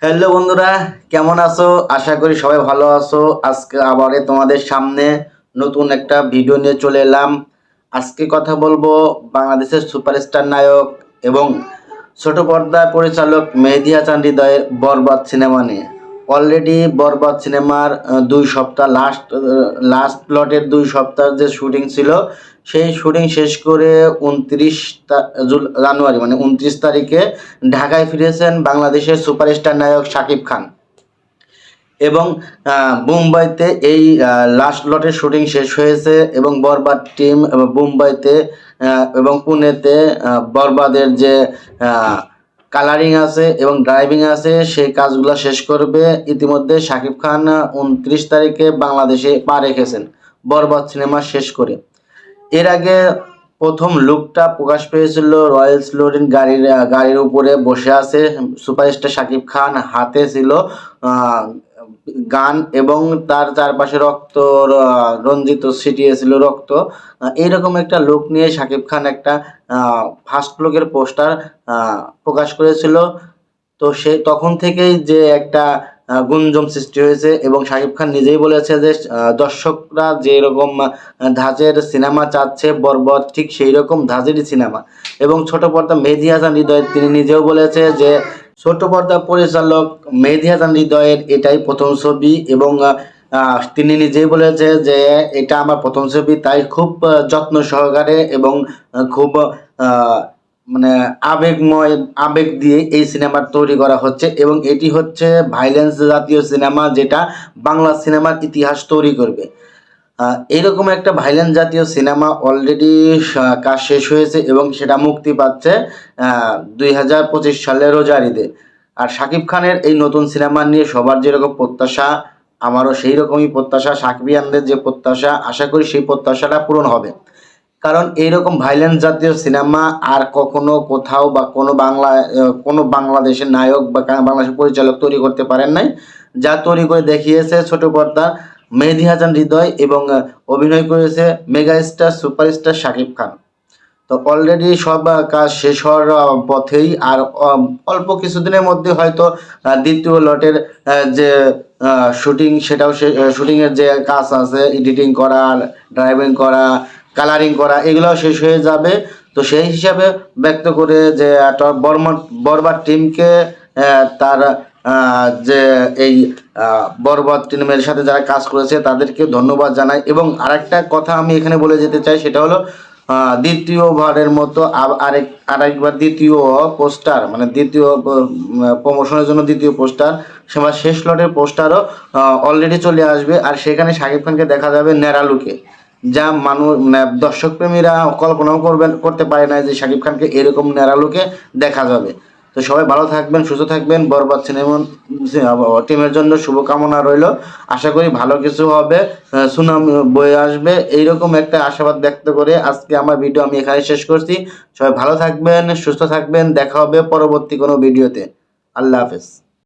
Hello বন্ধুরা, কেমন আছো? আশা করি সবাই ভালো আছো। আজকে আবারে তোমাদের সামনে নতুন একটা ভিডিও নিয়ে চলে এলাম। আজকে কথা বলবো বাংলাদেশের সুপারস্টার নায়ক এবং ছোট পর্দার পরিচালক মেহেদী হাসান হৃদয়ের বরবাদ সিনেমা নিয়ে। অলরেডি বরবাদ সিনেমার 2 সপ্তাহ লাস্ট লটের 2 সপ্তাহ যে শুটিং ছিল, সেই শুটিং শেষ করে 29 জানুয়ারি মানে 29 তারিখে ঢাকায় ফিরেছেন বাংলাদেশের সুপারস্টার নায়ক শাকিব খান। এবং মুম্বাইতে এই লাস্ট লটের শুটিং শেষ হয়েছে এবং বরবাদ টিম মুম্বাইতে এবং পুনেতে বরবাদের যে কালারিং আছে এবং ড্রাইভিং আছে সেই কাজগুলো শেষ করবে। ইতিমধ্যে শাকিব খান 29 তারিখে বাংলাদেশে পা রেখেছেন বরবাদ সিনেমা শেষ করে। এর আগে প্রথম লুকটা প্রকাশ পেয়েছিল রয়্যালস লোরিন গাড়ির উপরে বসে আছে সুপারস্টার শাকিব খান, হাতে ছিল গান এবং তার চারপাশে রক্ত রঞ্জিত ছিটিয়েছিল রক্ত। এইরকম একটা লুক নিয়ে শাকিব খান একটা ফার্স্ট লুকের পোস্টার প্রকাশ করেছিল। তো সে তখন থেকেই যে একটা গুঞ্জন সৃষ্টি হয়েছে এবং শাকিব খান নিজেই বলেছে যে দর্শকরা যে এরকম ধাঁচের সিনেমা চাচ্ছে বরবাদ ঠিক সেই রকম ধাঁচেরই সিনেমা। এবং ছোট পর্দা মেহেদী হাসান হৃদয় তিনি নিজেও বলেছে যে ছোট পর্দা পরিচালক মেহেদী হাসান হৃদয়ের এটাই প্রথম ছবি এবং তিনি নিজেই বলেছে যে এটা আমার প্রথম ছবি, তাই খুব যত্ন সহকারে এবং খুব মানে আবেগ দিয়ে এই সিনেমার তৈরি করা হচ্ছে এবং এটি হচ্ছে ভাইলেন্স জাতীয় সিনেমা, যেটা বাংলা সিনেমার ইতিহাস তৈরি করবে। এইরকম একটা ভাইলেন্স জাতীয় সিনেমা অলরেডি কাজ শেষ হয়েছে এবং সেটা মুক্তি পাচ্ছে 2025 সালের রোজার ঈদে। আর শাকিব খানের এই নতুন সিনেমা নিয়ে সবার যেরকম প্রত্যাশা, আমারও সেই রকমই প্রত্যাশা। সাকিবিয়ানদের যে প্রত্যাশা, আশা করি সেই প্রত্যাশাটা পূরণ হবে। কারণ এইরকম ভাইলেন্স জাতীয় সিনেমা আর কখনো কোথাও বা কোনো বাংলাদেশের নায়ক বা বাংলাদেশের পরিচালক তৈরি করতে পারেন নাই। যা তৈরি করে দেখিয়েছে ছোট পর্দা মেহেদী হাসান হৃদয় এবং অভিনয় করেছে mega star superstar Shakib Khan. তো অলরেডি সব কাজ শেষ হওয়ার পথেই, আর অল্প কিছুদিনের মধ্যে হয়তো দ্বিতীয় লটের যে শুটিং সেটাও শুটিংয়ের যে কাজ আছে, এডিটিং করা, ড্রাইভিং করা, কালারিং করা, এগুলোও শেষ হয়ে যাবে। তো সেই হিসাবে ব্যক্ত করে যে বরবাদ টিমকে তার যে এই বরবাদ টিমের সাথে যারা কাজ করেছে তাদেরকে ধন্যবাদ জানাই। এবং আরেকটা কথা আমি এখানে বলে যেতে চাই, সেটা হলো দ্বিতীয়বারের মতো আরেকবার দ্বিতীয় পোস্টার মানে দ্বিতীয় প্রমোশনের জন্য দ্বিতীয় পোস্টার শেষ লটের পোস্টারও অলরেডি চলে আসবে। আর সেখানে শাকিব খানকে দেখা যাবে ন্যাড়া লুকে, যা দর্শক প্রেমীরা কল্পনাও করতে পারে না যে শাকিব খানকে এরকম ন্যাড়া লুকে দেখা যাবে। তো সবাই ভালো থাকবেন, সুস্থ থাকবেন। বরবাদ সিনেমা টিমের জন্য শুভকামনা রইল। আশা করি ভালো কিছু হবে, সুনাম বয়ে আসবে, এইরকম একটা আশাবাদ ব্যক্ত করে আজকে আমার ভিডিও আমি এখানে শেষ করছি। সবাই ভালো থাকবেন, সুস্থ থাকবেন। দেখা হবে পরবর্তী কোনো ভিডিওতে। আল্লাহ হাফেজ।